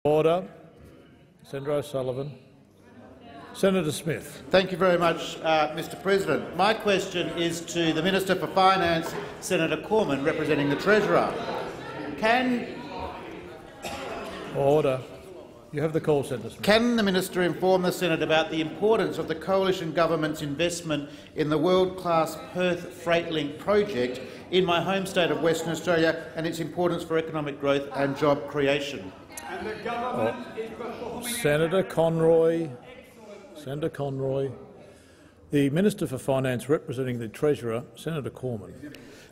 Order. Senator O'Sullivan. Senator Smith. Thank you very much, Mr President. My question is to the Minister for Finance, Senator Cormann, representing the Treasurer. Order. You have the call, Senator Smith. Can the Minister inform the Senate about the importance of the Coalition Government's investment in the world-class Perth Freight Link project in my home state of Western Australia and its importance for economic growth and job creation? Senator Conroy. Senator Conroy. The Minister for Finance representing the Treasurer, Senator Cormann.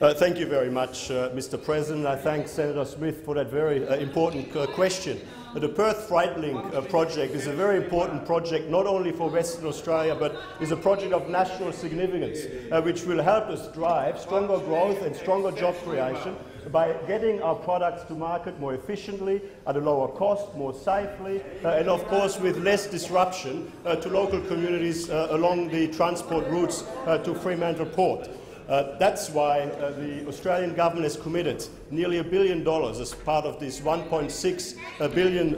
Thank you very much, Mr President. I thank Senator Smith for that very important question. The Perth Freight Link project is a very important project not only for Western Australia but is a project of national significance which will help us drive stronger growth and stronger job creation by getting our products to market more efficiently, at a lower cost, more safely, and of course with less disruption to local communities along the transport routes to Fremantle Port. That's why the Australian government has committed nearly $1 billion as part of this $1.6 billion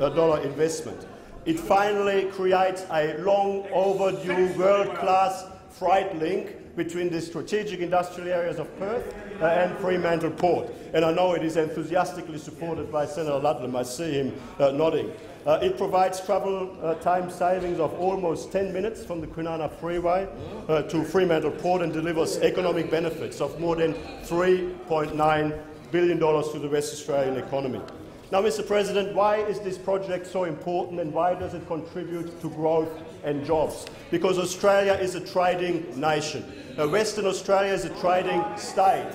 investment. It finally creates a long overdue world-class freight link between the strategic industrial areas of Perth and Fremantle Port. And I know it is enthusiastically supported by Senator Ludlam. I see him nodding. It provides travel time savings of almost 10 minutes from the Kwinana Freeway to Fremantle Port and delivers economic benefits of more than $3.9 billion to the West Australian economy. Now, Mr President, why is this project so important and why does it contribute to growth and jobs? Because Australia is a trading nation. Western Australia is a trading state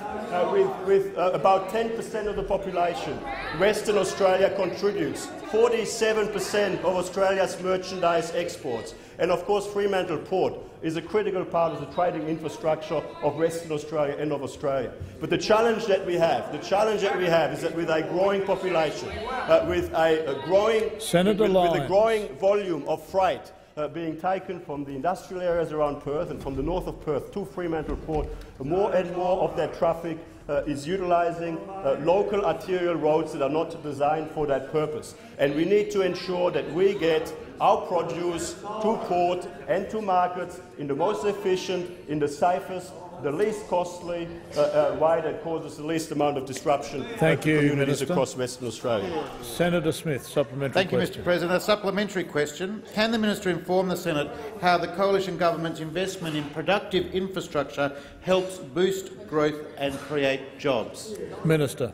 with about 10% of the population. Western Australia contributes 47% of Australia's merchandise exports. And of course Fremantle Port is a critical part of the trading infrastructure of Western Australia and of Australia. But the challenge that we have, is that with a growing population, with a growing volume of freight being taken from the industrial areas around Perth and from the north of Perth to Fremantle Port, more and more of that traffic is utilising local arterial roads that are not designed for that purpose. And we need to ensure that we get our produce to port and to markets in the most efficient, in the safest, the least costly way that causes the least amount of disruption to communities across Western Australia. Senator Smith, supplementary question. Thank you, Mr President. A supplementary question. Can the Minister inform the Senate how the Coalition Government's investment in productive infrastructure helps boost growth and create jobs? Minister.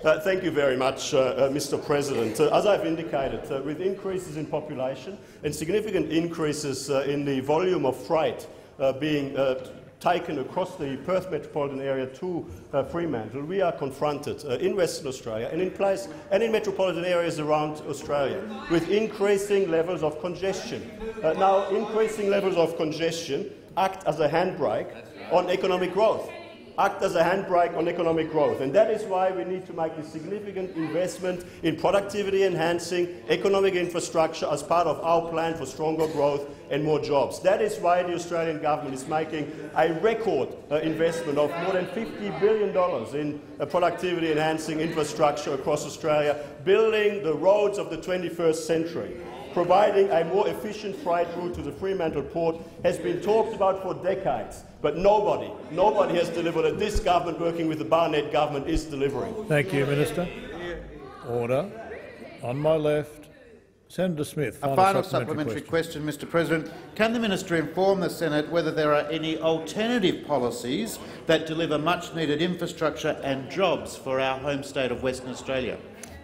Thank you very much, Mr President. As I've indicated, with increases in population and significant increases in the volume of freight being taken across the Perth metropolitan area to Fremantle, we are confronted in Western Australia and in metropolitan areas around Australia with increasing levels of congestion. Now, increasing levels of congestion act as a handbrake on economic growth. And that is why we need to make a significant investment in productivity-enhancing economic infrastructure as part of our plan for stronger growth and more jobs. That is why the Australian government is making a record investment of more than $50 billion in productivity-enhancing infrastructure across Australia, building the roads of the 21st century. Providing a more efficient freight route to the Fremantle Port has been talked about for decades, but nobody has delivered it. This government, working with the Barnett government, is delivering. Thank you, Minister. Order. On my left, Senator Smith. A final supplementary question, Mr President. Can the Minister inform the Senate whether there are any alternative policies that deliver much-needed infrastructure and jobs for our home state of Western Australia?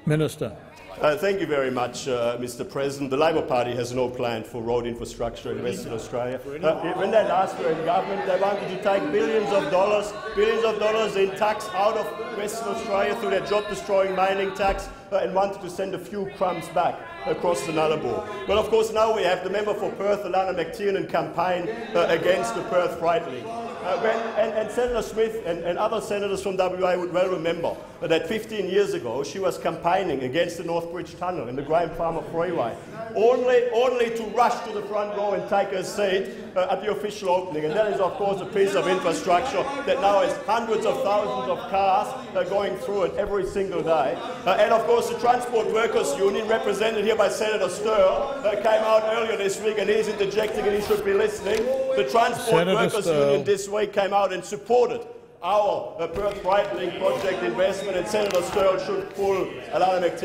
Minister. Thank you very much, Mr President. The Labor Party has no plan for road infrastructure in Western Australia. When they last were in government, they wanted to take billions of dollars in tax out of Western Australia through their job-destroying mining tax and wanted to send a few crumbs back across the Nullarbor. But of course now we have the member for Perth, Alana McTiernan, campaign against the Perth Freight Link. And Senator Smith and other senators from WA would well remember that 15 years ago she was campaigning against the Northbridge Tunnel in the Graham Farmer Freeway, only to rush to the front row and take her seat at the official opening. And that is, of course, a piece of infrastructure that now has hundreds of thousands of cars going through it every single day. And, of course, the Transport Workers Union, represented here by Senator Stirl, came out earlier this week, and he's interjecting and he should be listening. The Transport Workers Union this week came out and supported our Perth Freight Link project investment, and Senator Stirl should pull a lot of activity.